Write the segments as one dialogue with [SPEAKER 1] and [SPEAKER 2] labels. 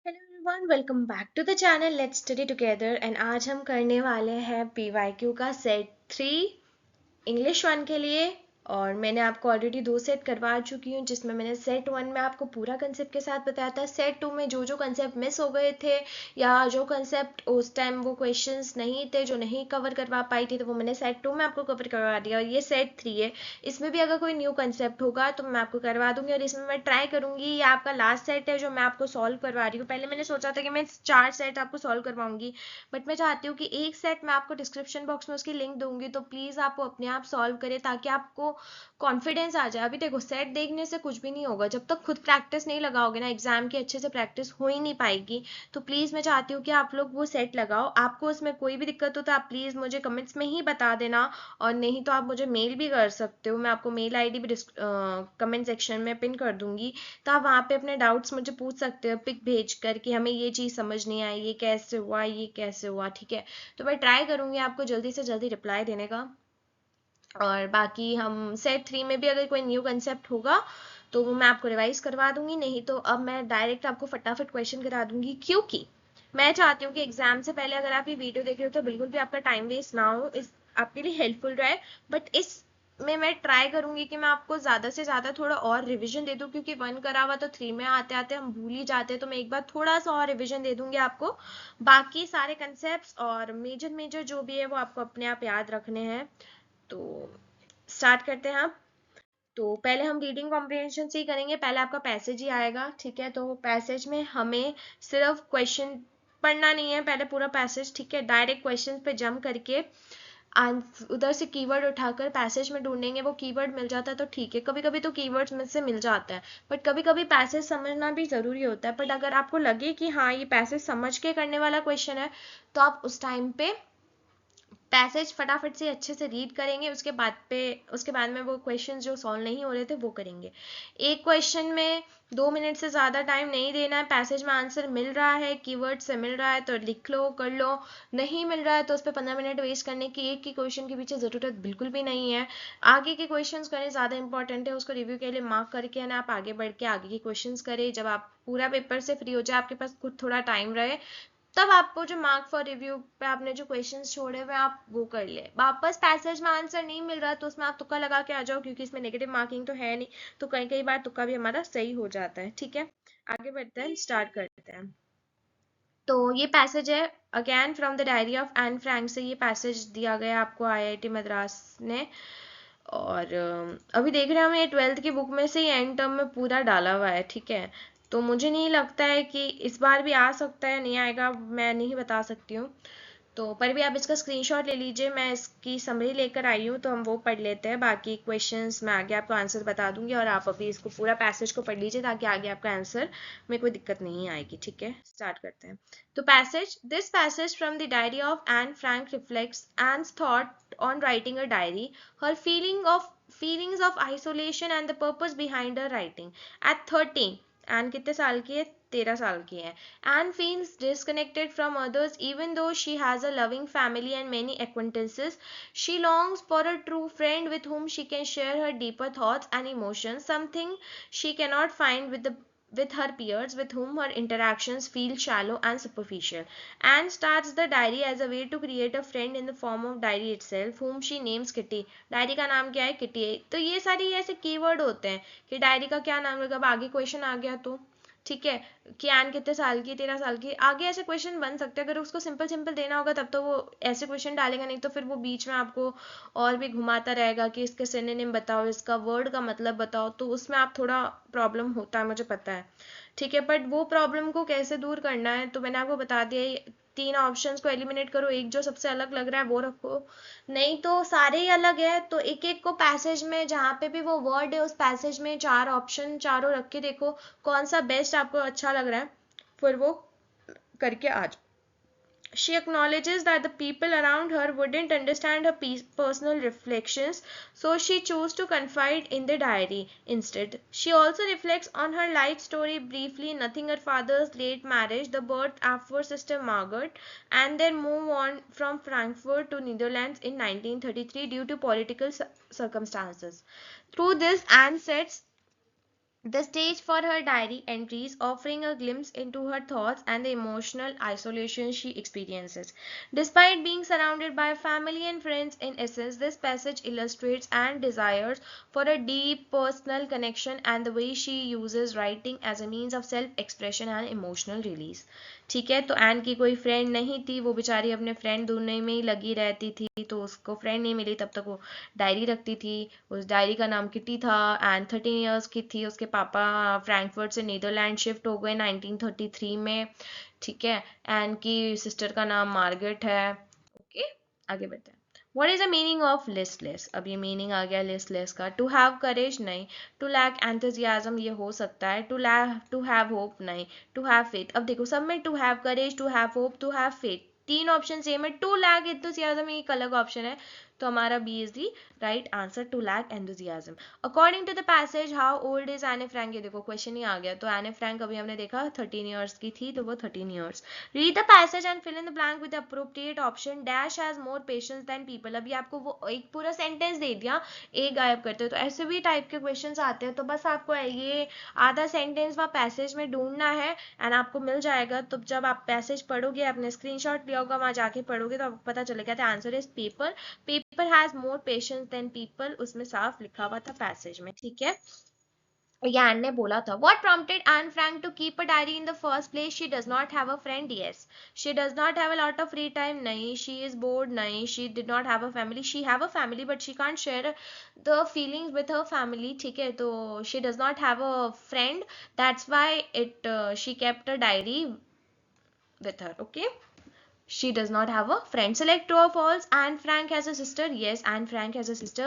[SPEAKER 1] Hello everyone, welcome back to the channel let's study together. And आज हम करने वाले हैं पीवाईक्यू का सेट 3 इंग्लिश 1 के लिए। और मैंने आपको ऑलरेडी 2 सेट करवा चुकी हूँ, जिसमें मैंने सेट 1 में आपको पूरा कंसेप्ट के साथ बताया था। सेट 2 में जो जो कंसेप्ट मिस हो गए थे या जो कंसेप्ट उस टाइम वो क्वेश्चंस नहीं थे जो नहीं कवर करवा पाई थी, तो वो मैंने सेट 2 में आपको कवर करवा दिया। और ये सेट 3 है, इसमें भी अगर कोई न्यू कंसेप्ट होगा तो मैं आपको करवा दूंगी। और इसमें मैं ट्राई करूंगी, ये आपका लास्ट सेट है जो मैं आपको सॉल्व करवा रही हूँ। पहले मैंने सोचा था कि मैं 4 सेट आपको सॉल्व करवाऊंगी, बट मैं चाहती हूँ कि एक सेट मैं आपको डिस्क्रिप्शन बॉक्स में उसकी लिंक दूंगी, तो प्लीज़ आप वो अपने आप सॉल्व करें ताकि आपको कॉन्फिडेंस आ जाए। अभी देखो, सेट देखने से कुछ भी नहीं होगा, जब तक खुद प्रैक्टिस नहीं लगाओगे ना, एग्जाम की अच्छे से प्रैक्टिस हो ही नहीं पाएगी। तो प्लीज़ मैं चाहती हूँ कि आप लोग वो सेट लगाओ। आपको उसमें कोई भी दिक्कत हो तो आप प्लीज़ मुझे कमेंट्स में ही बता देना, और नहीं तो आप मुझे मेल भी कर सकते हो। मैं आपको मेल आईडी भी कमेंट सेक्शन में पिन कर दूंगी, तो आप वहाँ पे अपने डाउट्स मुझे पूछ सकते हो पिक भेज कर कि हमें ये चीज़ समझ नहीं आई, ये कैसे हुआ, ये कैसे हुआ। ठीक है, तो मैं ट्राई करूँगी आपको जल्दी से जल्दी रिप्लाई देने का। और बाकी हम सेट 3 में भी अगर कोई न्यू कंसेप्ट होगा तो वो मैं आपको रिवाइज करवा दूंगी, नहीं तो अब मैं डायरेक्ट आपको फटाफट क्वेश्चन करा दूंगी, क्योंकि मैं चाहती हूँ कि एग्जाम से पहले अगर आप ये वीडियो देख रहे हो तो बिल्कुल भी आपका टाइम वेस्ट ना हो, इस आपके लिए हेल्पफुल रहे। बट इस में मैं ट्राई करूंगी कि मैं आपको ज्यादा से ज्यादा थोड़ा और रिवीजन दे दूं, क्योंकि 1 करा हुआ तो 3 में आते आते हम भूल ही जाते हैं। तो मैं एक बार थोड़ा सा और रिवीजन दे दूंगी आपको। बाकी सारे कंसेप्ट और मेजर मेजर जो भी है वो आपको अपने आप याद रखने हैं। तो स्टार्ट करते हैं आप। तो पहले हम रीडिंग कॉम्प्रिहेंशन से ही करेंगे। पहले आपका पैसेज ही आएगा, ठीक है। तो पैसेज में हमें सिर्फ क्वेश्चन पढ़ना नहीं है, पहले पूरा पैसेज, ठीक है। डायरेक्ट क्वेश्चन पे जंप करके उधर से कीवर्ड उठाकर पैसेज में ढूंढेंगे। वो कीवर्ड मिल जाता है तो ठीक है, कभी कभी तो कीवर्ड्स में से मिल जाता है, बट कभी कभी पैसेज समझना भी जरूरी होता है। बट अगर आपको लगे कि हाँ ये पैसेज समझ के करने वाला क्वेश्चन है, तो आप उस टाइम पे पैसेज फटाफट से अच्छे से रीड करेंगे। उसके बाद में वो क्वेश्चन जो सॉल्व नहीं हो रहे थे वो करेंगे। एक क्वेश्चन में 2 मिनट से ज़्यादा टाइम नहीं देना है। पैसेज में आंसर मिल रहा है, कीवर्ड से मिल रहा है तो लिख लो, कर लो। नहीं मिल रहा है तो उस पर 15 मिनट वेस्ट करने की एक ही क्वेश्चन के पीछे ज़रूरत बिल्कुल भी नहीं है। आगे के क्वेश्चन करें, ज़्यादा इंपॉर्टेंट है, उसको रिव्यू के लिए मार्क करके ना आप आगे बढ़ के आगे के क्वेश्चन करें। जब आप पूरा पेपर से फ्री हो जाए, आपके पास खुद थोड़ा टाइम रहे, तब आपको जो मार्क फॉर रिव्यू पे आपने जो क्वेश्चंस छोड़े हुए आप वो कर ले। वापस पैसेज में आंसर नहीं मिल रहा तो उसमें आप तुक्का लगा के आ जाओ, क्योंकि इसमें नेगेटिव मार्किंग तो है नहीं। तो कई कई बार तुक्का भी हमारा सही हो जाता है, ठीक है। आगे बढ़ते हैं, स्टार्ट करते हैं। तो ये पैसेज है again from the diary of Anne Frank से। ये पैसेज दिया गया आपको आईआईटी मद्रास ने। और अभी देख रहे हैं हम ये 12th की बुक में से ही एंड टर्म में पूरा डाला हुआ है, ठीक है। तो मुझे नहीं लगता है कि इस बार भी आ सकता है, नहीं आएगा मैं नहीं बता सकती हूँ। तो पर भी आप इसका स्क्रीनशॉट ले लीजिए, मैं इसकी समरी लेकर आई हूँ तो हम वो पढ़ लेते हैं। बाकी क्वेश्चंस मैं आगे आपको आंसर बता दूंगी, और आप अभी इसको पूरा पैसेज को पढ़ लीजिए ताकि आगे आपका आंसर में कोई दिक्कत नहीं आएगी, ठीक है। स्टार्ट करते हैं। तो passage, this passage from the diary of Anne Frank reflects Anne's thought on writing a diary, her feelings of isolation and the purpose behind her writing. At 13, N कितने साल की है, 13 साल की है। Anne feels disconnected from others even though she has a loving family and many acquaintances. She longs for a true friend with whom she can share her deeper thoughts and emotions, something she cannot find with her peers, with whom her interactions feel shallow and superficial. Anne starts the diary as a way to create a friend in the form of diary itself, whom she names Kitty. Diary का नाम क्या है, kitty है। तो ये सारी ऐसे keyword होते हैं कि डायरी का क्या नाम होगा। अब आगे क्वेश्चन आ गया तो ठीक है, कि एन कितने साल की, 13 साल की। आगे ऐसे क्वेश्चन बन सकते हैं, अगर उसको सिंपल सिंपल देना होगा तब तो वो ऐसे क्वेश्चन डालेगा, नहीं तो फिर वो बीच में आपको और भी घुमाता रहेगा कि इसके सिनोनिम बताओ, इसका वर्ड का मतलब बताओ। तो उसमें आप थोड़ा प्रॉब्लम होता है, मुझे पता है, ठीक है। बट वो प्रॉब्लम को कैसे दूर करना है तो मैंने आपको बता दिया। 3 ऑप्शंस को एलिमिनेट करो, एक जो सबसे अलग लग रहा है वो रखो, नहीं तो सारे ही अलग है तो एक एक को पैसेज में जहाँ पे भी वो वर्ड है उस पैसेज में 4 ऑप्शन चारों रख के देखो कौन सा बेस्ट आपको अच्छा लग रहा है, फिर वो करके आ जाओ। She acknowledges that the people around her wouldn't understand her personal reflections, so she chose to confide in the diary instead. She also reflects on her life story briefly, nothing her father's late marriage, the birth of her sister Margaret, and their move on from Frankfurt to Netherlands in 1933 due to political circumstances. Through this, Anne sets the stage for her diary entries, offering a glimpse into her thoughts and the emotional isolation she experiences. Despite being surrounded by family and friends, in essence, this passage illustrates and desires for a deep personal connection and the way she uses writing as a means of self expression and emotional release. ठीक है, तो N की कोई friend नहीं थी, वो बेचारी अपने फ्रेंड ढूंढने में ही लगी रहती थी, तो उसको फ्रेंड नहीं मिली, तब तक वो डायरी रखती थी। उस डायरी का नाम किटी था। एंड 13 ईयर्स की थी, उसके पापा फ्रैंकफर्ट से नीदरलैंड शिफ्ट हो गए 1933 में। ठीक है, एन की सिस्टर का नाम मार्गरेट है। ओके, आगे बढ़ते हैं। What is the meaning of listless? अब ये मीनिंग आ गया listless का। To have courage नहीं, to lack enthusiasm ये हो सकता है, to have hope नहीं, to have faith। अब देखो सब में to have courage, to have hope, to have faith, तीन ऑप्शन सेम है। to lack enthusiasm एक अलग ऑप्शन है, तो हमारा B is the right answer, to lack enthusiasm. According to the passage how old is Anne Frank, ये देखो question ही आ गया। तो एने फ्रैंक अभी हमने देखा 13 ईयर्स की थी, तो वो 13 years. Read the passage and fill in the blank with appropriate option. Dash has more patience than people. अभी आपको वो एक पूरा सेंटेंस दे दिया, एक गायब करते हो, तो ऐसे भी टाइप के क्वेश्चन आते हैं। तो बस आपको ये आधा सेंटेंस वहाँ पैसेज में ढूंढना है एंड आपको मिल जाएगा। तो जब आप पैसेज पढ़ोगे, आपने स्क्रीनशॉट लिया होगा, वहां जाके पढ़ोगे तो आपको पता चलेगा। The answer is people, people has more patience than people, उसमें साफ लिखा हुआ था पैसेज में। ठीक है, यान ने बोला था। What prompted Anne Frank to keep a diary in the first place? She does not have a friend. Yes. She does not have a lot of free time. नहीं. She is bored. नहीं. She did not have a family. She have a family but she can't share the feelings with her family. ठीक है, तो she does not have a friend. That's why she kept a diary with her. Okay. She does not have a friend. Select true or false. Anne Frank has a sister. Yes, Anne Frank has a sister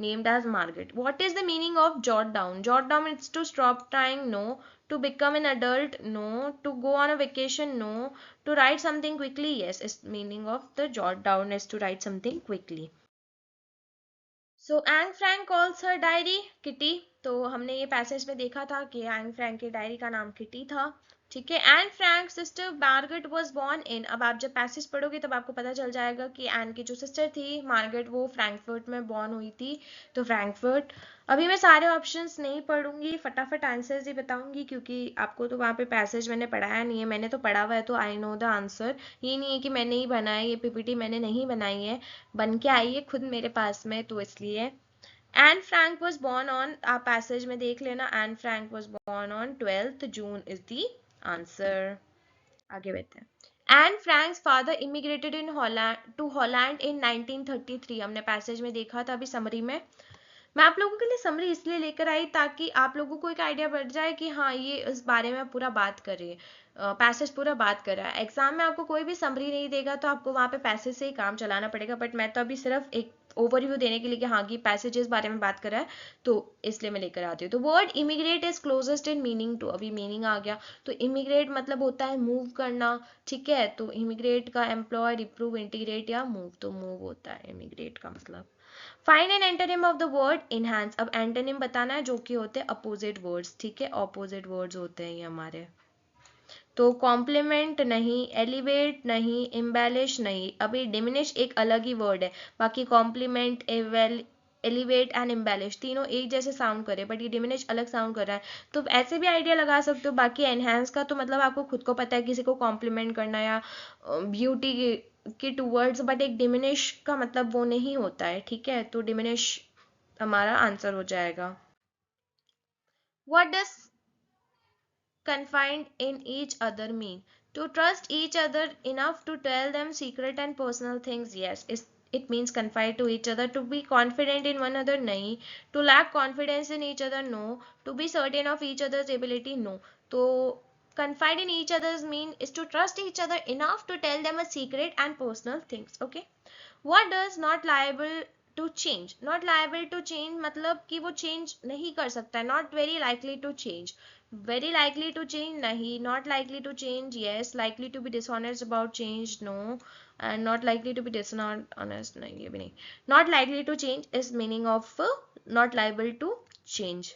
[SPEAKER 1] named as Margaret. What is the meaning of jot down? Jot down is to stop trying. No. To become an adult. No. To go on a vacation. No. To write something quickly. Yes, is meaning of the jot down is to write something quickly. So Anne Frank calls her diary kitty. तो हमने ये passage में देखा था कि Anne Frank की diary का नाम किटी था। ठीक है, Anne Frank sister Margaret was born in. अब आप जब पैसेज पढ़ोगे तब आपको पता चल जाएगा कि एन की जो सिस्टर थी मार्गरेट, वो फ्रैंकफर्ट में बॉर्न हुई थी। तो फ्रैंकफर्ट। अभी मैं सारे ऑप्शंस नहीं पढ़ूंगी, फटाफट आंसर्स ही बताऊंगी, क्योंकि आपको तो वहाँ पे पैसेज मैंने पढ़ाया नहीं है। मैंने तो पढ़ा हुआ है, तो आई नो द आंसर। ये नहीं है कि मैंने ही बनाया, ये पीपीटी मैंने नहीं बनाई है, बन के आई है खुद मेरे पास में, तो इसलिए। Anne Frank was born on, आप पैसेज में देख लेना, Anne Frank was born on 12th June is the answer. आगे बढ़ते हैं। Anne Frank's father immigrated in Holland to Holland in 1933। हमने पैसेज में देखा था अभी समरी में। मैं आप लोगों के लिए समरी इसलिए लेकर आई ताकि आप लोगों को एक आइडिया बढ़ जाए कि हाँ ये इस बारे में पूरा बात कर रही है, पैसेज पूरा बात कर रहा है। एग्जाम में आपको कोई भी समरी नहीं देगा तो आपको वहाँ पे पैसेज से ही काम चलाना पड़ेगा, बट मैं तो अभी सिर्फ एक ओवरव्यू देने के लिए कि हाँ कि पैसेज इस बारे में बात कर रहा है, तो इसलिए मैं लेकर आती हूँ। तो word emigrate is closest in meaning to, अभी मीनिंग आ गया। तो इमिग्रेट मतलब होता है मूव करना। ठीक है, तो इमिग्रेट का एम्प्लॉय, रिप्रूव, इंटीग्रेट या मूव, तो मूव होता है इमिग्रेट का मतलब। Find an antonym of the word enhance. अब एंटोनिम बताना है जो कि होते हैं अपोजिट वर्ड्स। ठीक है, ऑपोजिट वर्ड्स होते हैं ये हमारे। तो कॉम्प्लीमेंट नहीं, एलिवेट नहीं, इम्बेलिश नहीं। अभी डिमिनिश एक अलग ही वर्ड है, बाकी कॉम्प्लीमेंट, एलिवेट एंड इम्बेलिश तीनों एक जैसे साउंड करे, बट ये डिमिनिश अलग साउंड कर रहा है। तो ऐसे भी आइडिया लगा सकते हो। बाकी एनहेंस का तो मतलब आपको खुद को पता है, किसी को कॉम्प्लीमेंट करना या ब्यूटी के टूवर्ड्स, बट एक डिमिनिश का मतलब वो नहीं होता है। ठीक है, तो डिमिनिश हमारा आंसर हो जाएगा। What does confined in each other mean? To trust each other enough to tell them secret and personal things. Yes, it means confide to each other. To be confident in one another. Nahi. To lack confidence in each other. No. To be certain of each other's ability. No. To confide in each other's mean is to trust each other enough to tell them a secret and personal things. Okay. What does not liable to change? Not liable to change मतलब कि वो change नहीं कर सकता है। Not very likely to change. Very likely to change nahi. Not likely to change yes. Likely to be dishonest about change no. And not likely to be dishonest nahi, ये भी नहीं. Not likely to change is meaning of not liable to change.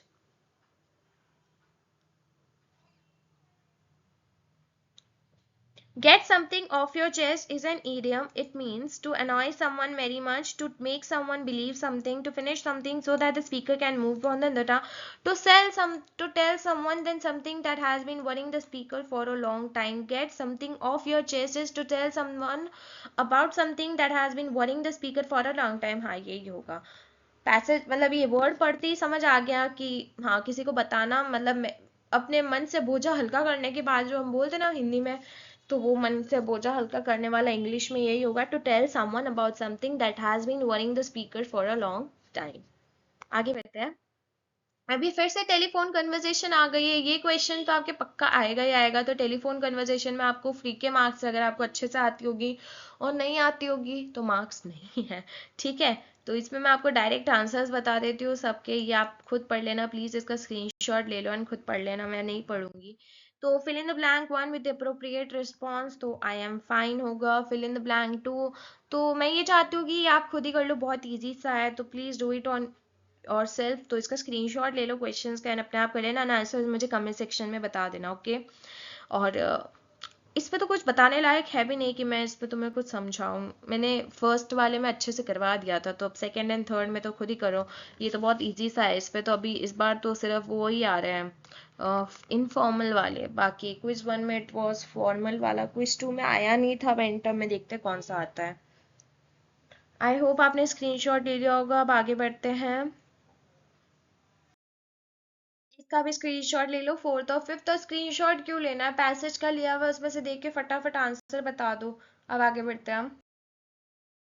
[SPEAKER 1] Get something off your chest is an idiom. It means to annoy someone very much, to make someone believe something, to finish something so that the speaker can move on the data, to tell someone then something that has been worrying the speaker for a long time. Get something off your chest is to tell someone about something that has been worrying the speaker for a long time. हाँ यही होगा passage, मतलब ये word पढ़ते ही समझ आ गया कि हाँ किसी को बताना, मतलब अपने मन से बोझा हल्का करने के बाद जो हम बोलते ना हिंदी में, तो वो मन से बोझा हल्का करने वाला इंग्लिश में यही होगा, to tell someone about something that has been worrying the speaker for a long time. आगे बढ़ते हैं। अभी फिर से टेलीफोन कन्वर्सेशन आ गई है, ये क्वेश्चन तो आपके पक्का आएगा ही आएगा। तो टेलीफोन कन्वर्सेशन में आपको फ्री के मार्क्स, अगर आपको अच्छे से आती होगी, और नहीं आती होगी तो मार्क्स नहीं है, ठीक है। तो इसमें मैं आपको डायरेक्ट आंसर्स बता देती हूँ सबके, ये आप खुद पढ़ लेना प्लीज, इसका स्क्रीनशॉट ले लो एंड खुद पढ़ लेना, मैं नहीं पढ़ूंगी। तो fill in the blank one with appropriate response, तो आई एम फाइन होगा। Fill in the blank two, तो मैं ये चाहती हूँ कि आप खुद ही कर लो, बहुत ईजी सा है, तो प्लीज डू इट ऑन और सेल्फ। तो इसका स्क्रीनशॉट ले लो क्वेश्चंस का एंड अपने आप कर लेना, आंसर मुझे कमेंट सेक्शन में बता देना, ओके। और इस पे तो कुछ बताने लायक है भी नहीं कि मैं इस पे तुम्हें कुछ समझाऊं, मैंने फर्स्ट वाले में अच्छे से करवा दिया था, तो अब सेकंड एंड थर्ड में तो खुद ही करो। ये तो बहुत इजी सा है, इस पे तो अभी इस बार तो सिर्फ वो ही आ रहे हैं इनफॉर्मल वाले, बाकी क्विज वन में इट वॉज फॉर्मल वाला, क्विज टू में आया नहीं था, वेंटम में देखते कौन सा आता है। आई होप आपने स्क्रीनशॉट ले लिया होगा। अब आगे बढ़ते हैं, इसका भी स्क्रीनशॉट ले लो, फोर्थ और फिफ्थ। और स्क्रीनशॉट क्यों लेना है, पैसेज का लिया हुआ उसमें से देख के फटाफट आंसर बता दो। अब आगे बढ़ते हैं हम।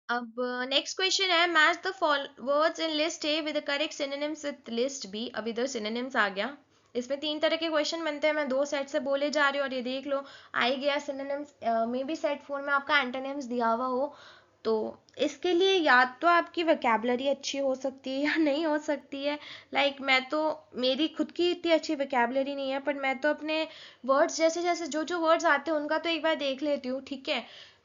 [SPEAKER 1] अब नेक्स्ट क्वेश्चन है, match the words in list A with the correct synonyms with list B. अब इधर सिनोनिम्स आ गया, इसमें तीन तरह के क्वेश्चन बनते हैं, मैं दो सेट से बोले जा रही हूँ और ये देख लो आ ही गया synonyms. May be set four में आपका एंटोनिम्स दिया हुआ हो, तो इसके लिए या तो आपकी वोकैबुलरी अच्छी हो सकती है या नहीं हो सकती है। मैं तो, मेरी खुद की इतनी अच्छी वोकैबुलरी नहीं है, पर मैं तो अपने वर्ड्स जैसे जैसे जो जो वर्ड्स आते हैं उनका तो एक बार देख लेती हूँ, ठीक है।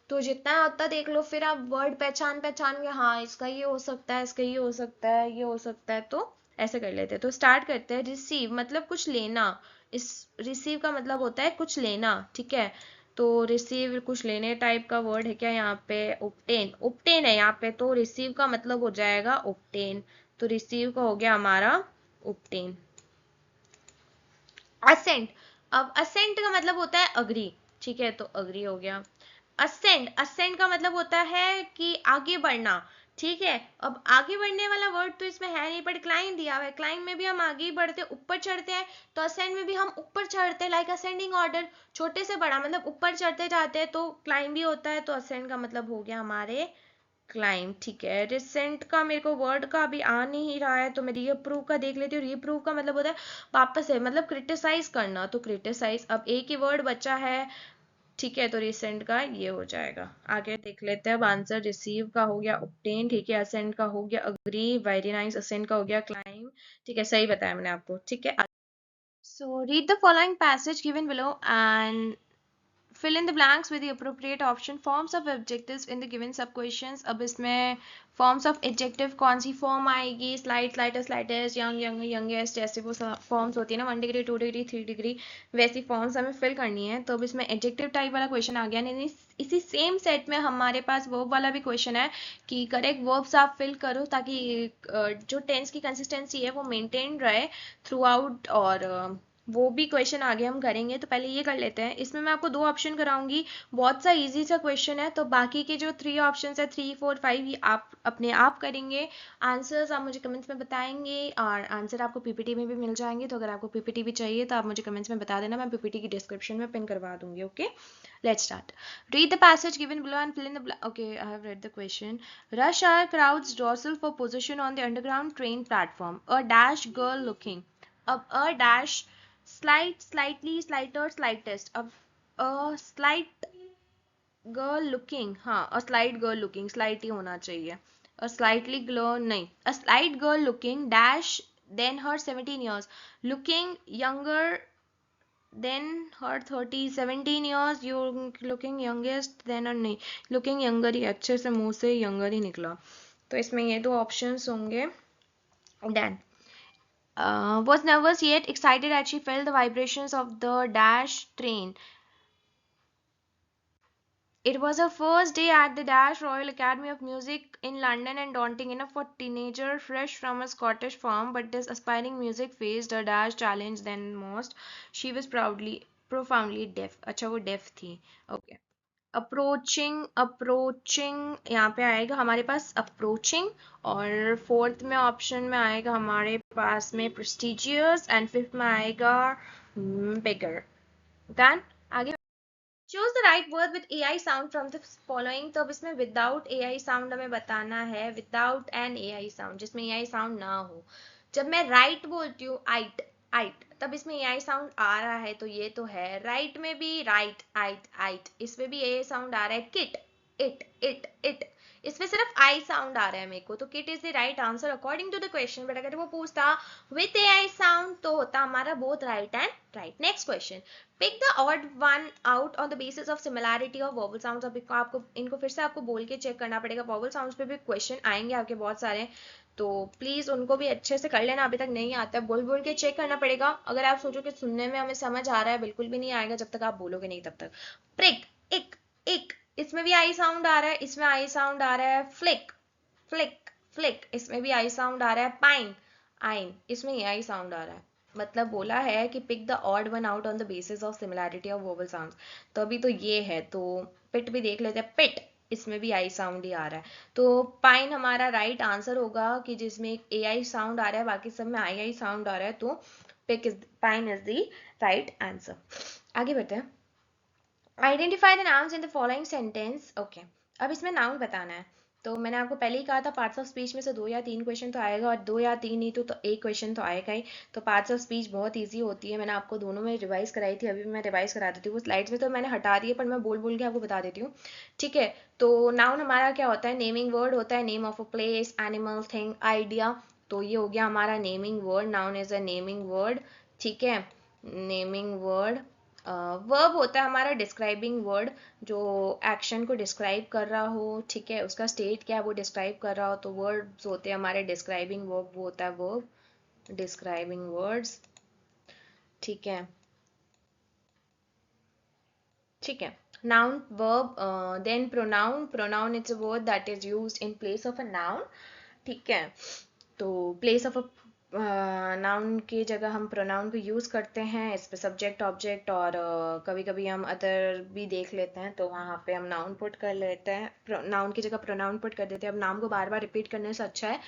[SPEAKER 1] तो जितना है उतना देख लो, फिर आप वर्ड पहचान पहचान के, हाँ इसका ये हो सकता है, इसका ये हो सकता है, ये हो सकता है, तो ऐसे कर लेते हैं। तो स्टार्ट करते हैं। रिसीव मतलब कुछ लेना, इस रिसीव का मतलब होता है कुछ लेना, ठीक है। तो रिसीव कुछ लेने टाइप का वर्ड है क्या यहाँ पे, ओब्टेन, ओब्टेन है यहाँ पे, तो रिसीव का मतलब हो जाएगा ओब्टेन। तो रिसीव का हो गया हमारा ओब्टेन। असेंट, अब असेंट का मतलब होता है अग्री, ठीक है, तो अग्री हो गया। असेंड, असेंड का मतलब होता है कि आगे बढ़ना, ठीक है। अब आगे बढ़ने वाला वर्ड तो इसमें है नहीं, बट क्लाइंब दिया हुआ है, क्लाइंब में भी हम आगे ही बढ़ते हैं, ऊपर चढ़ते हैं, तो असेंड में भी हम ऊपर चढ़ते हैं, लाइक असेंडिंग ऑर्डर, छोटे से बड़ा, मतलब ऊपर चढ़ते जाते हैं, तो क्लाइंब भी होता है, तो असेंड का मतलब हो गया हमारे क्लाइम, ठीक है। रिसेंट का मेरे को वर्ड का अभी आ नहीं रहा है, तो मैं रीअप्रूव का देख लेती हूँ। रीअप्रूव का मतलब होता है वापस से, मतलब क्रिटिसाइज करना, तो क्रिटिसाइज। अब एक ही वर्ड बचा है, ठीक है, तो रिसेंट का ये हो जाएगा। आगे देख लेते हैं। अब आंसर, रिसीव का हो गया ऑब्टेन, ठीक है, असेंट का हो गया अग्री, वेरी नाइस, असेंट का हो गया क्लाइम, ठीक है, सही बताया मैंने आपको, ठीक है। So read the following passage given below and fill in the blanks with the appropriate option. Forms of adjectives in the given sub questions। अब इसमें forms of adjective कौन सी form आएगी, slight, slightest, slightest, young, younger, youngest, जैसे वो forms होती है ना, 1 degree 2 degree 3 degree, वैसी forms हमें fill करनी है। तो अब इसमें adjective type वाला question आ गया, नहीं इसी सेम सेट में हमारे पास verb वाला भी question है कि करेक्ट verbs आप fill करो, ताकि जो टेंस की कंसिस्टेंसी है वो मेंटेन रहे थ्रू आउट, और वो भी क्वेश्चन आगे हम करेंगे। तो पहले ये कर लेते हैं। इसमें मैं आपको दो ऑप्शन कराऊंगी, बहुत सा इजी सा क्वेश्चन है, तो बाकी के जो थ्री ऑप्शन है, 3 4 5, ये आप अपने आप करेंगे। आंसर्स आप मुझे कमेंट्स में बताएंगे, और आंसर आपको पीपीटी में भी मिल जाएंगे, तो अगर आपको पीपीटी भी चाहिए तो आप मुझे कमेंट्स में बता देना, मैं पीपीटी की डिस्क्रिप्शन में पिन करवा दूंगी, okay. Let's start. Read the passage given below and fill in the okay, I have read the question. Rush hour crowds jostle for position on the underground train platform. A dash girl looking, अब a dash, slight, slightly, slighter, slightest, अब a slight girl looking, हाँ a slight girl looking, slight ही होना चाहिए, a slightly girl नहीं, a slight girl looking dash then her 17 years, looking younger then her 30, 17 years, you looking youngest then, और नहीं, looking younger ही, अच्छे से मुंह से younger ही निकला, तो इसमें ये दो ऑप्शंस होंगे। Then was nervous yet excited as she felt the vibrations of the dash train. It was her first day at the Dash Royal Academy of Music in London and daunting enough for teenager fresh from a Scottish farm, but this aspiring music faced a dash challenge than most. She was profoundly deaf. अच्छा वो deaf थी. Okay. Approaching यहाँ पे आएगा हमारे पास approaching, और fourth में option में आएगा हमारे पास में प्रेस्टिजियस, एंड फिफ्थ में आएगा बिगर. डन. आगे. Choose the right word with AI sound from the following. तो अब इसमें विदाउट AI साउंड हमें बताना है, विदाउट एन AI साउंड, जिसमें AI साउंड ना हो. जब मैं राइट बोलती हूँ, आइट आइट, तब इसमें AI साउंड आ रहा है, तो ये तो है. राइट में भी राइट आइट आइट, इसमें भी AI साउंड आ रहा है. किट इट इट इट, इसमें सिर्फ आई साउंड आ रहा है मेरे को, तो kit is the right answer according to the question. But अगर वो पूछता विथ AI साउंड तो होता हमारा both right and right. Next question. Pick the odd one out on the basis of similarity of vowel sounds. अब आपको इनको फिर से आपको बोल के चेक करना पड़ेगा. वोवल साउंड्स पे भी क्वेश्चन आएंगे आपके बहुत सारे, तो प्लीज उनको भी अच्छे से कर लेना. अभी तक नहीं आता, बोल बोल के चेक करना पड़ेगा. अगर आप सोचो कि सुनने में हमें समझ आ रहा है, बिल्कुल भी नहीं आएगा जब तक आप बोलोगे नहीं तब तक. प्रिक इक इक, इसमें भी आई साउंड आ रहा है, इसमें आई साउंड आ रहा है. फ्लिक फ्लिक फ्लिक, इसमें भी आई साउंड आ रहा है. पाइन आइन, इसमें ये आई साउंड आ रहा है. मतलब बोला है कि pick the odd one out on the basis of similarity of vowel sounds. तो अभी तो ये है, तो पिट भी देख लेते हैं. पिट, इसमें भी आई साउंड ही आ रहा है, तो पाइन हमारा राइट आंसर होगा, कि जिसमें एक ए आई साउंड आ रहा है, बाकी सब में आई आई साउंड आ रहा है, तो pine is the right answer. आगे बढ़ते हैं. Identify the nouns in the following sentence. Okay, अब इसमें नाउन बताना है. तो मैंने आपको पहले ही कहा था पार्ट्स ऑफ स्पीच में से 2 या 3 क्वेश्चन तो आएगा, और 2 या 3 नहीं तो एक क्वेश्चन तो आएगा ही. तो पार्ट्स ऑफ स्पीच बहुत ईजी होती है. मैंने आपको दोनों में रिवाइज कराई थी, अभी मैं रिवाइज करा देती हूँ. वो स्लाइड्स में तो मैंने हटा दी है, पर मैं बोल बोल के आपको बता देती हूँ. ठीक है. तो नाउन हमारा क्या होता है? नेमिंग वर्ड होता है. Name of a place, animal, thing, idea. तो ये हो गया हमारा naming word. Noun is a naming word. ठीक है, नेमिंग वर्ड. वर्ब होता है हमारा डिस्क्राइबिंग वर्ड, जो एक्शन को डिस्क्राइब कर रहा हो. ठीक है, उसका स्टेट क्या है वो डिस्क्राइब कर रहा हो, तो वर्ड्स होते हैं हमारे डिस्क्राइबिंग वर्ब. वो होता है वर्ब, डिस्क्राइबिंग वर्ड्स. ठीक है. ठीक है. Noun, verb, then pronoun. Pronoun it's a word that is used in place of a noun. ठीक है. तो प्लेस ऑफ अ नाउन की जगह हम प्रोनाउन को यूज़ करते हैं. इस पे सब्जेक्ट ऑब्जेक्ट, और कभी कभी हम अदर भी देख लेते हैं, तो वहाँ पे हम नाउन पुट कर लेते हैं. नाउन की जगह प्रोनाउन पुट कर देते हैं. अब नाम को बार बार रिपीट करने से अच्छा है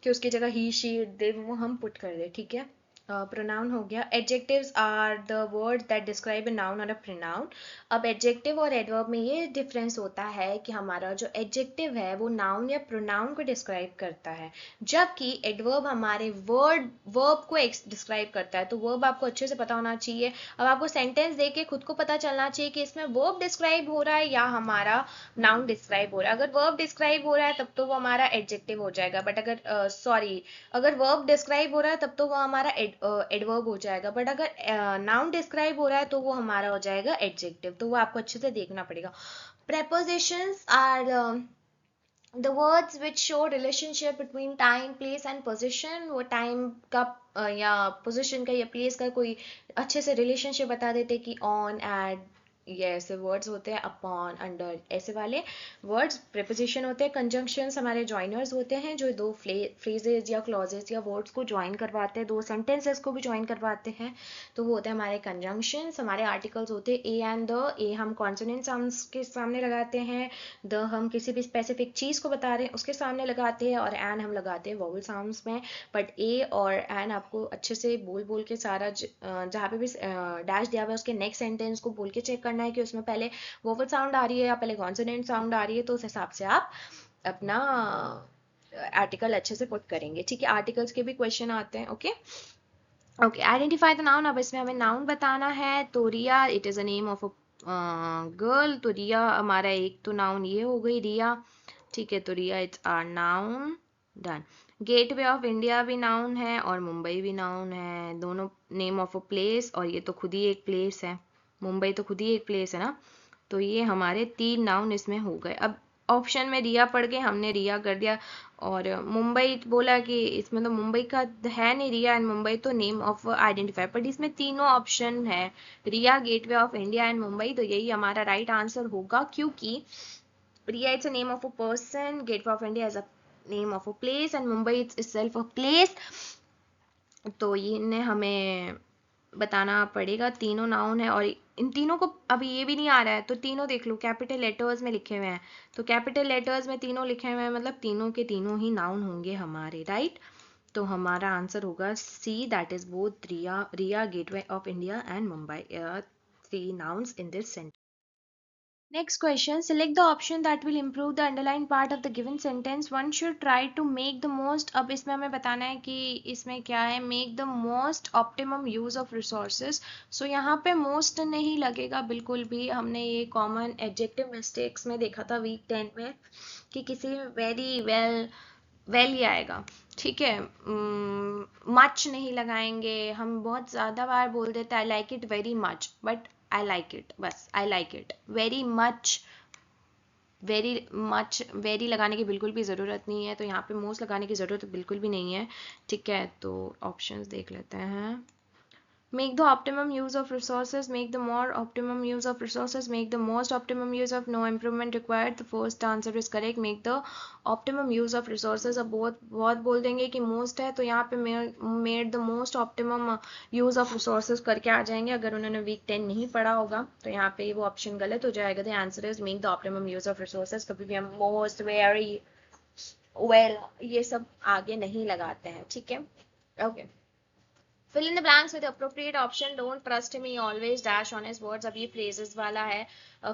[SPEAKER 1] कि उसकी जगह ही शी दे वो हम पुट कर दे. ठीक है. प्रोनाउन हो गया. Adjectives are the word that describe a noun और अ प्रोनाउन. अब एडजेक्टिव और एडवर्ब में ये डिफरेंस होता है कि हमारा जो एडजेक्टिव है वो नाउन या प्रोनाउन को डिस्क्राइब करता है, जबकि एडवर्ब हमारे वर्ब को डिस्क्राइब करता है. तो वर्ब आपको अच्छे से पता होना चाहिए. अब आपको सेंटेंस देख के खुद को पता चलना चाहिए कि इसमें वर्ब डिस्क्राइब हो रहा है या हमारा नाउन डिस्क्राइब हो रहा है. अगर वर्ब डिस्क्राइब हो रहा है तब तो वो हमारा एडजेक्टिव हो जाएगा. बट अगर सॉरी, अगर वर्ब डिस्क्राइब हो रहा है तब तो वो हमारा एडवर्ब हो जाएगा. बट अगर नाउन डिस्क्राइब हो रहा है तो वो हमारा हो जाएगा एडजेक्टिव. तो वो आपको अच्छे से देखना पड़ेगा. prepositions are the words which show relationship between time, place and position. वो time का या position का या place का कोई अच्छे से relationship बता देते कि on, at, ये ऐसे वर्ड्स होते हैं. अपॉन, अंडर, ऐसे वाले वर्ड्स प्रीपोजिशन होते हैं. कंजंक्शंस हमारे जॉइनर्स होते हैं, जो दो फ्रेजेस या क्लॉजेस या वर्ड्स को ज्वाइन करवाते हैं, दो सेंटेंसेस को भी ज्वाइन करवाते हैं, तो वो होते हैं हमारे कंजंक्शंस. हमारे आर्टिकल्स होते हैं ए एंड द. ए हम कॉन्सोनेंट साउंड्स के सामने लगाते हैं, द हम किसी भी स्पेसिफिक चीज को बता रहे हैं उसके सामने लगाते हैं, और एन हम लगाते हैं वोवल साउंड्स में. बट ए और एन आपको अच्छे से बोल बोल के सारा जहाँ पे भी डैश दिया हुआ है उसके नेक्स्ट सेंटेंस को बोल के चेक करना है कि उसमें पहले वोवल साउंड आ रही है या पहले कॉन्सोनेंट साउंड आ रही है. तो उस हिसाब से आप अपना आर्टिकल अच्छे से पुट करेंगे. ठीक है. आर्टिकल्स के भी क्वेश्चन आते हैं. Okay okay. Identify the noun. अब इसमें हमें नाउन बताना है. तो Riya, it is a name of a girl. तो रिया हमारा एक तो नाउन ये हो गई, रिया. ठीक है. तो Riya it's are noun. Done. Gateway of India भी नाउन है, और मुंबई भी नाउन है. दोनों नेम ऑफ अ प्लेस, और ये तो खुद ही एक प्लेस है. मुंबई तो खुद ही एक प्लेस है ना. तो ये हमारे 3 नाउन इसमें हो गए. अब ऑप्शन में रिया पढ़ के हमने रिया कर दिया, और मुंबई बोला कि इसमें तो मुंबई का है नहीं, रिया एंड मुंबई तो नेम ऑफ आइडेंटिफायर, बट इसमें तीनों ऑप्शन है, Riya, gateway of India and Mumbai, तो यही हमारा राइट आंसर होगा, क्योंकि Riya it's a name of a person, gateway of India is a name of a place and Mumbai it's itself a place. तो ये इन्हें हमें बताना पड़ेगा, तीनों नाउन है, और इन तीनों को अभी ये भी नहीं आ रहा है तो तीनों देख लो, कैपिटल लेटर्स में लिखे हुए हैं, तो कैपिटल लेटर्स में तीनों लिखे हुए हैं, मतलब तीनों के तीनों ही नाउन होंगे हमारे, राइट। तो हमारा आंसर होगा C, that is both Riya, Riya, gateway of India and Mumbai, three nouns in this sentence. Next question. Select the option that will improve the underlined part of the given sentence. One should try to make the most. अब इसमें हमें बताना है कि इसमें क्या है, make the most optimum use of resources. So यहाँ पे most नहीं लगेगा बिल्कुल भी, हमने ये common adjective mistakes में देखा था week 10 में कि किसी में very well वेल ही आएगा, ठीक है। मच नहीं लगाएंगे, हम बहुत ज़्यादा बार बोल देते I like it very much, but I like it, बस I like it very much, very much, very लगाने की बिल्कुल भी ज़रूरत नहीं है, तो यहाँ पे मोस्ट लगाने की ज़रूरत बिल्कुल भी नहीं है, ठीक है। तो ऑप्शंस देख लेते हैं। Make the optimum use of resources, make the more optimum use of resources, make the most optimum use of, no improvement required, the first answer is correct, make the optimum use of resources। अब बहुत बहुत बोल देंगे कि most है, तो यहाँ पे made the most optimum use of resources करके आ जाएंगे, अगर उन्होंने week 10 नहीं पढ़ा होगा तो यहाँ पे वो ऑप्शन गलत हो जाएगा, the answer is make the optimum use of resources। कभी भी हम most, very, well ये सब आगे नहीं लगाते हैं, ठीक है, okay. Fill in the blanks with the appropriate option. Don't trust me always dash on his words। अब ये phrases वाला है,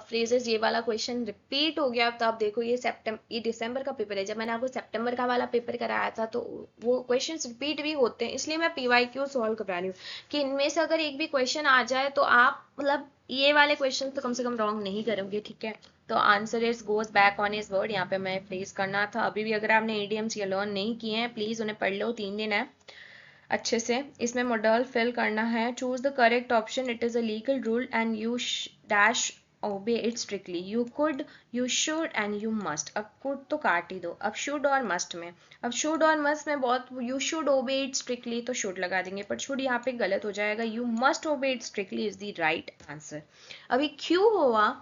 [SPEAKER 1] phrases ये वाला क्वेश्चन रिपीट हो गया, तो आप देखो ये दिसंबर का पेपर है, जब मैंने आपको सितंबर का वाला पेपर कराया था तो वो क्वेश्चंस रिपीट भी होते हैं, इसलिए मैं PYQ सॉल्व करवा रही हूँ कि इनमें से अगर एक भी क्वेश्चन आ जाए तो आप मतलब ये वाले क्वेश्चन तो कम से कम रॉन्ग नहीं करोगे, ठीक है। तो answer is goes back on his word, यहाँ पे मैं फ्रेज करना था। अभी भी अगर आपने इडियम्स ये लर्न नहीं किए हैं प्लीज उन्हें पढ़ लो, 3 दिन है अच्छे से। इसमें मॉडल फिल करना है, choose the correct option, it is a legal rule and you dash obey it strictly. You could, you should and you must. अब कुड तो काट ही दो, अब शुड और मस्ट में, अब शुड और मस्ट में बहुत, यू शुड ओबे इट स्ट्रिक्टली तो शुड लगा देंगे, पर शुड यहाँ पे गलत हो जाएगा, यू मस्ट ओबे it strictly is the right answer. अभी क्यों हुआ,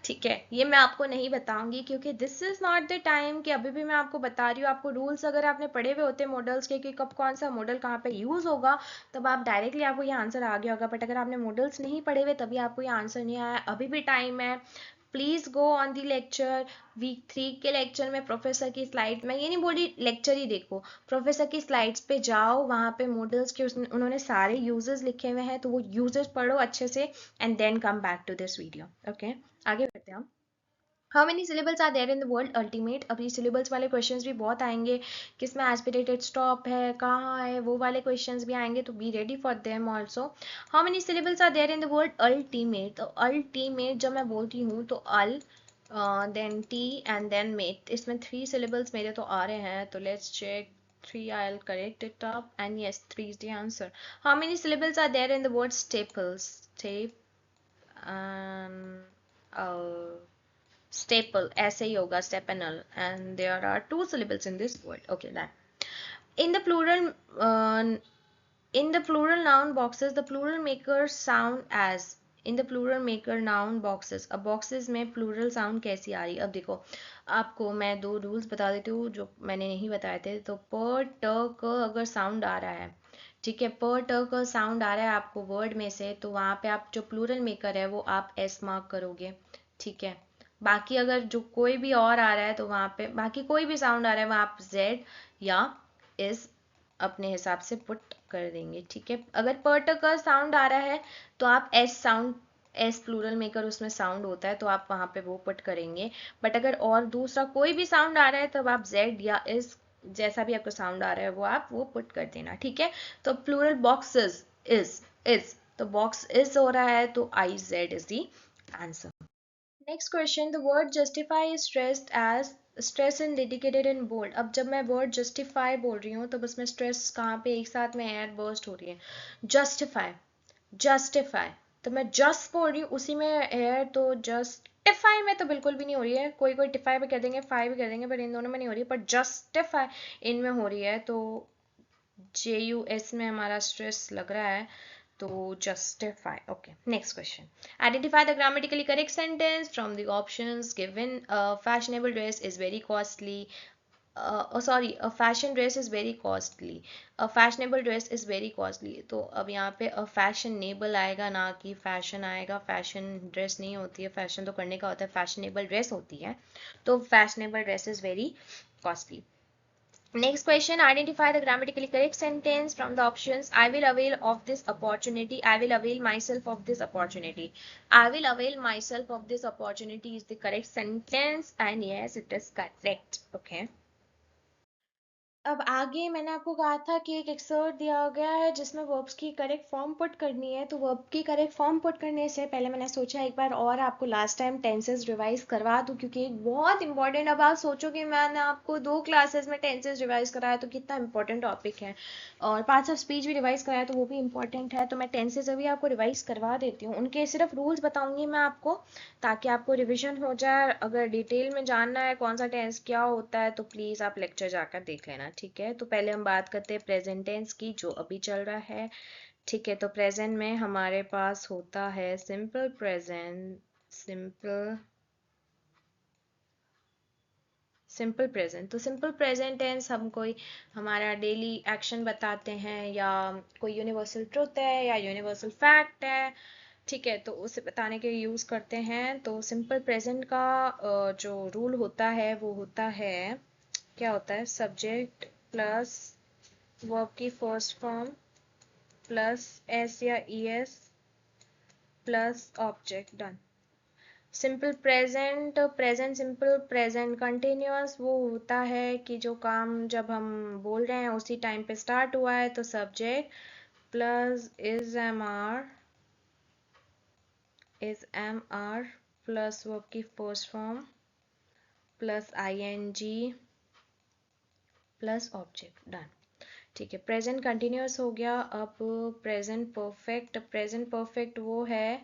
[SPEAKER 1] ठीक है, ये मैं आपको नहीं बताऊंगी क्योंकि this is not the time कि अभी भी मैं आपको बता रही हूँ। आपको रूल्स अगर आपने पढ़े हुए होते मॉडल्स के कि कब कौन सा मॉडल कहाँ पे यूज होगा, तब आप डायरेक्टली आपको ये आंसर आ गया होगा, बट अगर आपने मॉडल्स नहीं पढ़े हुए तभी आपको ये आंसर नहीं आया, अभी भी टाइम है। Please go on the lecture, week 3 के लेक्चर में प्रोफेसर की स्लाइड, मैं ये नहीं बोली लेक्चर ही देखो, प्रोफेसर की स्लाइड्स पे जाओ, वहाँ पे मॉडल्स के उन्होंने सारे यूजेस लिखे हुए हैं, तो वो यूजेस पढ़ो अच्छे से and then come back to this video, okay. आगे बढ़ते हैं हम। How many syllables are there in the world ultimate. अब ये सिलेबल्स वाले क्वेश्चंस भी बहुत आएंगे, किसमें एस्पिरेटेड स्टॉप है, कहाँ है, वो वाले क्वेश्चंस भी आएंगे, तो be ready for them also. How many syllables are there in the world ultimate. तो अल्टीमेट जब मैं बोलती हूँ तो ul, then T and then mate, इसमें 3 सिलेबल्स मेरे तो आ रहे हैं, तो let's check 3, I'll correct it up and yes 3 is the answer. How many syllables are there in the word staples? Uh, staple, ऐसे ही होगा stapanel, and there are 2 syllables in this word, okay that. In the plural, in the plural noun boxes the plural makers sound as, in the plural maker noun boxes, अब boxes में plural sound कैसी आ रही है। अब देखो आपको मैं 2 rules बता देती हूँ जो मैंने नहीं बताए थे। तो प ट क अगर साउंड आ रहा है, ठीक है, प ट क साउंड आ रहा है आपको वर्ड में से, तो वहाँ पे आप जो प्लूरल मेकर है वो आप एस मार्क करोगे, ठीक है। बाकी अगर जो कोई भी और आ रहा है तो वहाँ पे बाकी कोई भी साउंड आ रहा है वहाँ आप जेड या इज अपने हिसाब से पुट कर देंगे, ठीक है। अगर पर्ट का साउंड आ रहा है तो आप S sound, S plural maker उसमें साउंड होता है तो आप वहाँ पे वो पुट करेंगे, बट अगर और दूसरा कोई भी साउंड आ रहा है तब आप जेड या इज, जैसा भी आपको साउंड आ रहा है वो आप वो पुट कर देना, ठीक है। तो प्लूरल बॉक्सेस इज, तो बॉक्स इज हो रहा है तो I Z is the answer. Next question, the word justify is stressed as, stress in dedicated in bold. अब जब मैं वर्ड जस्टिफाई बोल रही हूँ तब उसमें स्ट्रेस कहाँ पे एक साथ में एयर बर्स्ट हो रही है, जस्टिफाई, जस्टिफाई, तो मैं जस्ट बोल रही हूँ उसी में एयर, तो जस्ट जस्टिफाई में तो बिल्कुल भी नहीं हो रही है, कोई कोई टिफाई भी कर देंगे, फाई भी कर देंगे, पर इन दोनों में नहीं हो रही, पर जस्टिफाई इनमें हो रही है। तो JUS में हमारा स्ट्रेस लग रहा है, तो justify. Okay, next question. Identify the grammatically correct sentence from the options given. A fashionable dress is very costly. A fashion dress is very costly. A fashionable dress is very costly. तो अब यहाँ पे a fashionable आएगा, ना कि fashion आएगा. fashion dress नहीं होती है, fashion तो करने का होता है, fashionable dress होती है. तो fashionable dress is very costly. Next question, identify the grammatically correct sentence from the options. I will avail of this opportunity. I will avail myself of this opportunity. I will avail myself of this opportunity is the correct sentence, and yes, it is correct. Okay. अब आगे मैंने आपको कहा था कि एक exert दिया गया है जिसमें वर्ब्स की करेक्ट फॉर्म पुट करनी है। तो वर्ब की करेक्ट फॉर्म पुट करने से पहले मैंने सोचा एक बार और आपको लास्ट टाइम टेंसेस रिवाइज करवा दूं, क्योंकि एक बहुत इंपॉर्टेंट, अब आप सोचो कि मैंने आपको 2 क्लासेस में टेंसेस रिवाइज कराया तो कितना इंपॉर्टेंट टॉपिक है, और पार्ट्स ऑफ स्पीच भी रिवाइज कराया तो वो भी इंपॉर्टेंट है। तो मैं टेंसेस अभी आपको रिवाइज करवा देती हूँ, उनके सिर्फ रूल्स बताऊंगी मैं आपको, ताकि आपको रिविजन हो जाए। अगर डिटेल में जानना है कौन सा टेंस क्या होता है तो प्लीज़ आप लेक्चर जाकर देख लेना, ठीक है। तो पहले हम बात करते हैं प्रेजेंट टेंस की, जो अभी चल रहा है, ठीक है। तो प्रेजेंट में हमारे पास होता है सिंपल प्रेजेंट, सिंपल प्रेजेंट। तो सिंपल प्रेजेंट टेंस हम कोई हमारा डेली एक्शन बताते हैं, या कोई यूनिवर्सल ट्रुथ है, या यूनिवर्सल फैक्ट है, ठीक है, तो उसे बताने के यूज़ करते हैं। तो सिंपल प्रेजेंट का जो रूल होता है वो होता है, क्या होता है, सब्जेक्ट प्लस वर्ब की फर्स्ट फॉर्म प्लस एस या ES plus object, done. Simple present, present simple, present continuous वो होता है कि जो काम जब हम बोल रहे हैं उसी टाइम पे स्टार्ट हुआ है। तो subject plus is am are plus verb की first form plus ING plus object, done, ठीक है। प्रेजेंट कंटिन्यूअस हो गया। अब प्रेजेंट परफेक्ट, प्रेजेंट परफेक्ट वो है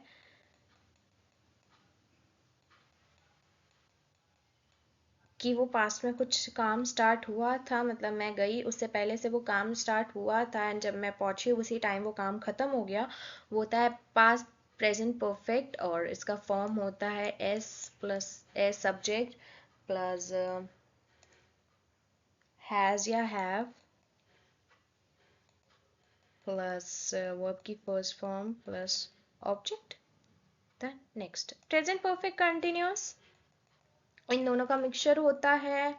[SPEAKER 1] कि वो पास्ट में कुछ काम स्टार्ट हुआ था, मतलब मैं गई उससे पहले से वो काम स्टार्ट हुआ था, एंड जब मैं पहुंची उसी टाइम वो काम खत्म हो गया, वो होता है पास्ट प्रेजेंट परफेक्ट। और इसका फॉर्म होता है S plus S subject plus has या हैव प्लस वर्ब की first form plus object, then next. Present perfect continuous इन दोनों का मिक्सचर होता है।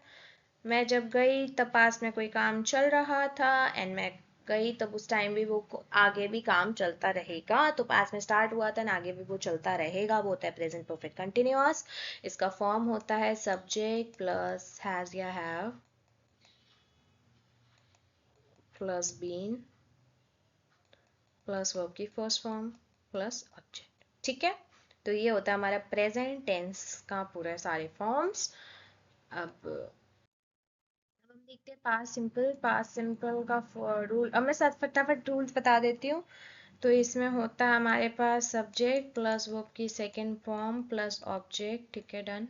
[SPEAKER 1] मैं जब गई तब पास में कोई काम चल रहा था, एंड मैं गई तब उस टाइम भी वो आगे भी काम चलता रहेगा। तो पास में स्टार्ट हुआ था ना, आगे भी वो चलता रहेगा, वो होता है प्रेजेंट परफेक्ट कंटिन्यूअस। इसका फॉर्म होता है सब्जेक्ट प्लस हैज या have plus been plus verb की फर्स्ट फॉर्म प्लस ऑब्जेक्ट, ठीक है। तो ये होता है हमारा प्रेजेंट टेंस का पूरा सारे फॉर्म्स। अब हम देखते हैं पास्ट सिंपल, पास्ट सिंपल का रूल, अब मैं साथ फटाफट रूल्स बता देती हूँ। तो इसमें होता है हमारे पास सब्जेक्ट प्लस वर्ब की सेकंड फॉर्म प्लस ऑब्जेक्ट, ठीक है, डन।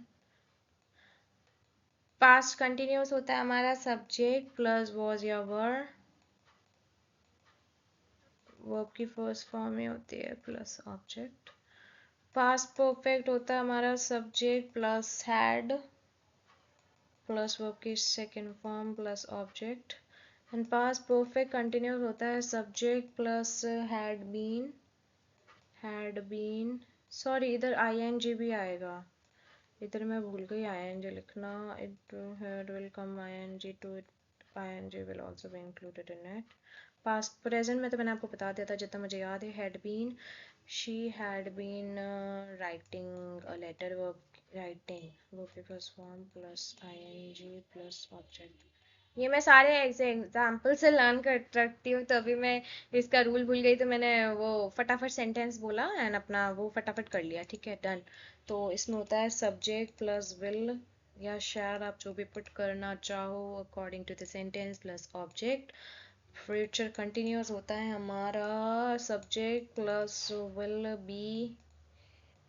[SPEAKER 1] पास्ट कंटिन्यूअस होता है हमारा सब्जेक्ट प्लस वॉज या वर, वर्ब की फर्स्ट फॉर्म में होती है प्लस ऑब्जेक्ट। पास्ट परफेक्ट होता है हमारा subject plus had plus verb की second form plus object. And past perfect continuous होता है subject plus had been, sorry इधर ING भी आएगा, इधर मैं भूल गई ING लिखना। It had will come ING to it, ING will also be included in it. Past present में तो मैंने आपको बता दिया था जितना मुझे याद है, had been, she had been writing a letter, verb writing verb की first form plus ING plus object. ये मैं सारे ऐसे एग्जाम्पल से लर्न कर रखती हूँ, तो अभी मैं इसका रूल भूल गई तो मैंने वो फटाफट सेंटेंस बोला एंड अपना वो फटाफट कर लिया, ठीक है, डन। तो इसमें होता है सब्जेक्ट प्लस विल या शैल, आप जो भी पुट करना चाहो according to the sentence plus object. Future continuous होता है हमारा subject plus will be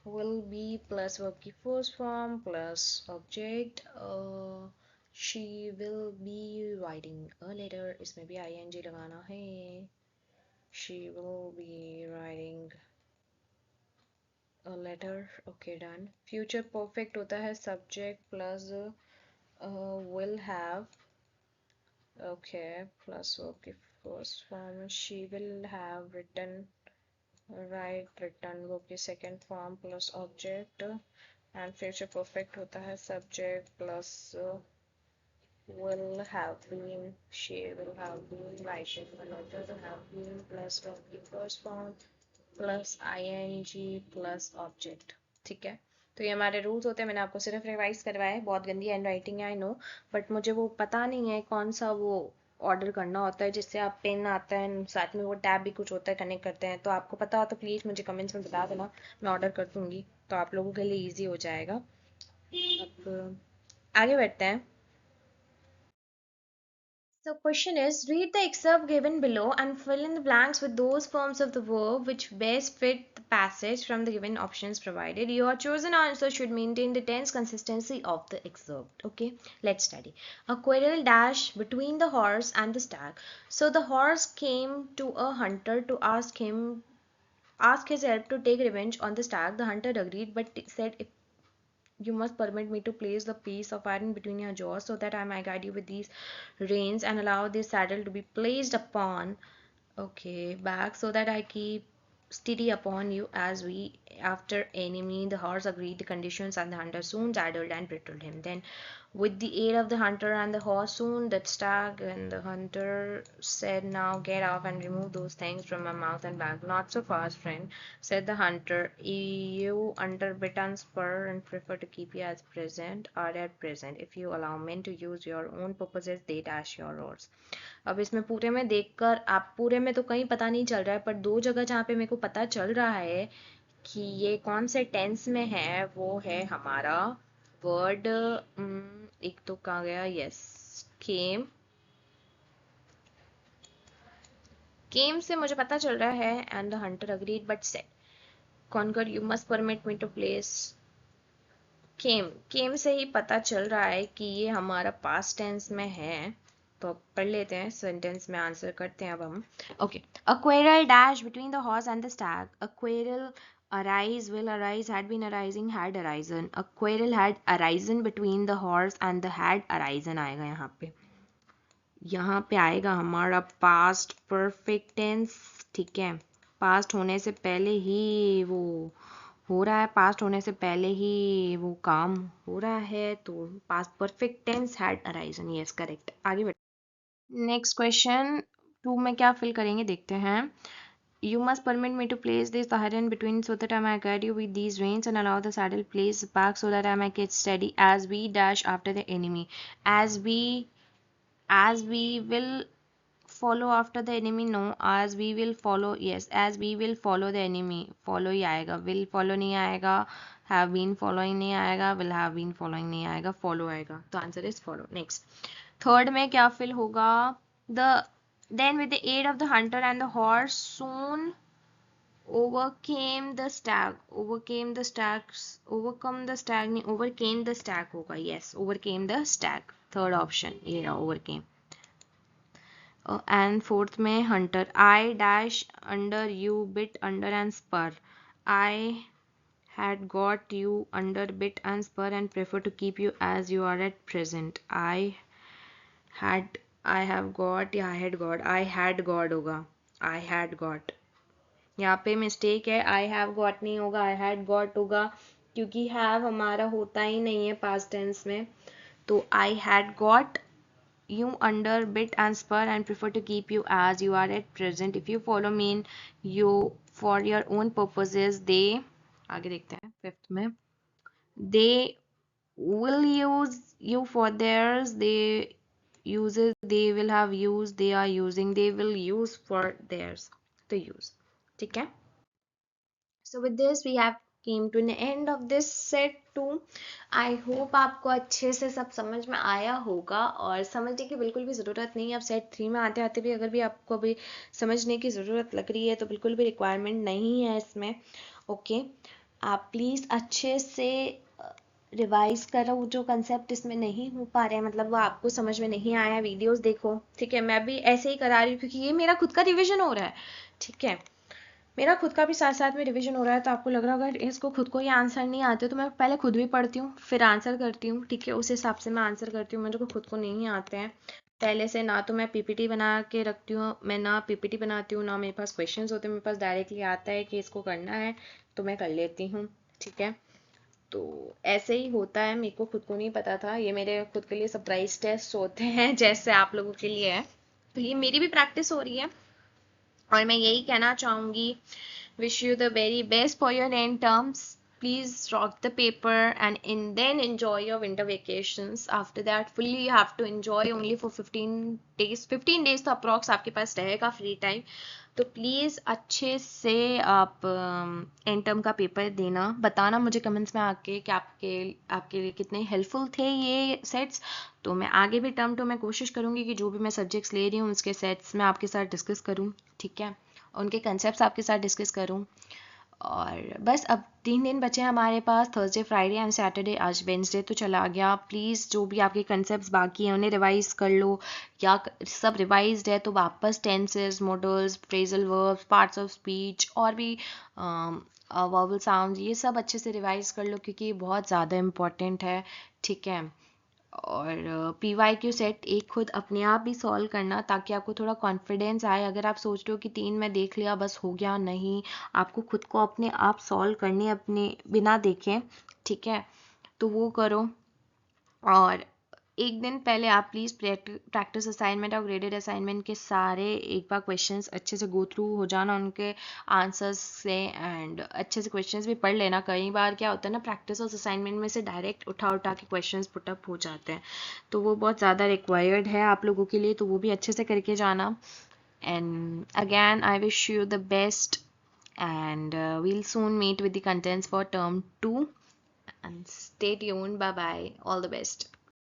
[SPEAKER 1] will be plus verb की first form plus object. She will be writing a letter. इसमें भी ing लगाना है. She will be writing a letter. Okay, done. Future perfect होता है subject plus will have. Okay, plus verb की first form. She will have written. Right, written verb की second form plus object. And future perfect होता है subject plus will have been. She will have been writing a letter. Have been plus verb की first form plus ing plus object. ठीक है, तो ये हमारे rules होते हैं. मैंने आपको सिर्फ रिवाइज करवाया है. बहुत गंदी हैंड राइटिंग है आई नो, बट मुझे वो पता नहीं है कौन सा वो ऑर्डर करना होता है जिससे आप पेन आता है साथ में वो टैब भी कुछ होता है कनेक्ट करते हैं. तो आपको पता हो तो प्लीज़ मुझे कमेंट्स में बता देना, मैं ऑर्डर कर दूंगी तो आप लोगों के लिए ईजी हो जाएगा. अब आगे बढ़ते हैं. So question is, read the excerpt given below and fill in the blanks with those forms of the verb which best fit the passage from the given options provided. Your chosen answer should maintain the tense consistency of the excerpt. Okay, let's study. A quarrel dash between the horse and the stag. So the horse came to a hunter to ask his help to take revenge on the stag. The hunter agreed, but said, if you must permit me to place the piece of iron between your jaws so that I may guide you with these reins and allow this saddle to be placed upon, okay, back so that I keep steady upon you as we after enemy. The horse agreed the conditions and the hunter soon saddled and bridled him. Then with the aid of the hunter and the horse soon that stag, and the hunter said, now get off and remove those things from my mouth and back. Not so fast, friend, said the hunter. You underbit and spur and prefer to keep you as present are at present. If you allow men to use your own purposes, they dash your oars. अब इसमें पूरे में देखकर आप पूरे में तो कहीं पता नहीं चल रहा है, पर दो जगह जहाँ पे मेरे को पता चल रहा है कि ये कौन से टेंस में है वो है हमारा वर्ड. एक तो कहाँ गया, यस, केम. केम से मुझे पता चल रहा है and the hunter agreed but said conquer you must permit me to place. Came से ही पता चल रहा है कि ये हमारा पास्ट टेंस में है. तो अब पढ़ लेते हैं, सेंटेंस में आंसर करते हैं अब हम. Okay, a quarrel dash between the horse and the Stag. A quarrel arise, will arise, had been arising, had arisen. A quarrel had arisen between the horse and the had arisen आएगा यहाँ पे. यहाँ पे आएगा हमारा past perfect tense. ठीक है, past होने से पहले ही वो हो रहा है, पास्ट होने से पहले ही वो काम हो रहा है, तो past perfect tense had arisen. Yes, correct. आगे बढ़. नेक्स्ट क्वेश्चन 2 में क्या फिल करेंगे देखते हैं. You must permit me to place this iron between so that I may guide you with these reins and allow the saddle placed back so that I may get steady as we dash after the enemy. As we will follow after the enemy. No, as we will follow. Yes, as we will follow the enemy. Follow ही आएगा, will follow नहीं आएगा, have been following नहीं आएगा, will have been following नहीं आएगा, follow आएगा. तो answer is follow. Next, third में क्या फिल होगा. The then with the aid of the hunter and the horse soon overcame the stag. Overcame the stags. Overcome the stag नहीं, overcame the stag होगा. Yes, overcame the stag. Third option ये रहा, overcame. And fourth में hunter. I dash under you, bit under and spur. I had got you under bit and spur and prefer to keep you as you are at present. I have got या I had got होगा. I had got. यहाँ पे mistake है, I have got नहीं होगा, I had got होगा, क्योंकि have हमारा होता ही नहीं है पास्ट टेंस में. तो I had got you under bit and spur and prefer to keep you as you are at present. If you follow me in you for your own purposes, they, आगे देखते हैं fifth में, they will use you for theirs. They uses, they will have used, they are using, they will use for theirs, to use. ठीक है. So with this we have came to the end of this set 2. I hope आपको अच्छे से सब समझ में आया होगा, और समझने की बिल्कुल भी ज़रूरत नहीं है. अब सेट 3 में आते आते भी अगर भी आपको भी समझने की ज़रूरत लग रही है तो बिल्कुल भी रिक्वायरमेंट नहीं है इसमें. ओके, आप प्लीज़ अच्छे से रिवाइज करो जो कंसेप्ट इसमें नहीं हो पा रहे हैं, मतलब वो आपको समझ में नहीं आया, वीडियोस देखो, ठीक है। मैं भी ऐसे ही करा रही हूँ क्योंकि ये मेरा खुद का रिवीजन हो रहा है, ठीक है। मेरा खुद का भी साथ साथ में रिवीजन हो रहा है, तो आपको लग रहा होगा इसको खुद को ही आंसर नहीं आते, तो मैं पहले खुद भी पढ़ती हूँ फिर आंसर करती हूँ, ठीक है। उस हिसाब से मैं आंसर करती हूँ, मुझे को खुद को नहीं आते हैं पहले से। ना तो मैं पीपीटी बना के रखती हूँ, मैं ना पीपीटी बनाती हूँ, ना मेरे पास क्वेश्चंस होते हैं, मेरे पास डायरेक्टली आता है कि इसको करना है तो मैं कर लेती हूँ, ठीक है। तो ऐसे ही होता है, मेरे को खुद को नहीं पता था, ये मेरे खुद के लिए सरप्राइज टेस्ट होते हैं जैसे आप लोगों के लिए है। तो ये मेरी भी प्रैक्टिस हो रही है, और मैं यही कहना चाहूँगी, wish you the very best for your end terms. Please rock the paper and then enjoy your winter vacations. After that, fully you have to enjoy only for 15 days. 15 days तो approx आपके पास रहेगा free time, तो please अच्छे से आप and term का paper देना, बताना मुझे कमेंट्स में आके कि आपके लिए कितने हेल्पफुल थे ये सेट्स। तो मैं आगे भी टर्म टू मैं कोशिश करूँगी कि जो भी मैं सब्जेक्ट्स ले रही हूँ उसके सेट्स मैं आपके साथ डिस्कस करूँ, ठीक है, उनके कंसेप्ट आपके साथ डिस्कस करूँ। और बस अब 3 दिन बचे हैं हमारे पास, थर्सडे फ्राइडे एंड सैटरडे, आज वेंसडे तो चला गया। प्लीज़ जो भी आपके कंसेप्ट बाकी हैं उन्हें रिवाइज कर लो, या सब रिवाइज्ड है तो वापस tenses, models, phrasal verbs, parts of speech और भी वॉवल साउंड्स, ये सब अच्छे से रिवाइज कर लो क्योंकि ये बहुत ज़्यादा इम्पॉर्टेंट है, ठीक है। और PYQ सेट एक खुद अपने आप भी सॉल्व करना ताकि आपको थोड़ा कॉन्फिडेंस आए। अगर आप सोच रहे हो कि 3 मैं देख लिया बस हो गया, नहीं, आपको खुद को अपने आप सॉल्व करने अपने बिना देखे, ठीक है, तो वो करो। और एक दिन पहले आप प्लीज़ प्रैक्टिस असाइनमेंट और ग्रेडेड असाइनमेंट के सारे एक बार क्वेश्चंस अच्छे से गो थ्रू हो जाना उनके आंसर्स से, एंड अच्छे से क्वेश्चंस भी पढ़ लेना। कई बार क्या होता है ना, प्रैक्टिस और असाइनमेंट में से डायरेक्ट उठा उठा के क्वेश्चंस पुटअप हो जाते हैं, तो वो बहुत ज़्यादा रिक्वायर्ड है आप लोगों के लिए, तो वो भी अच्छे से करके जाना। And again I wish you the best, and we'll soon meet with the contents for term 2, and stay tuned. Bye bye, all the best.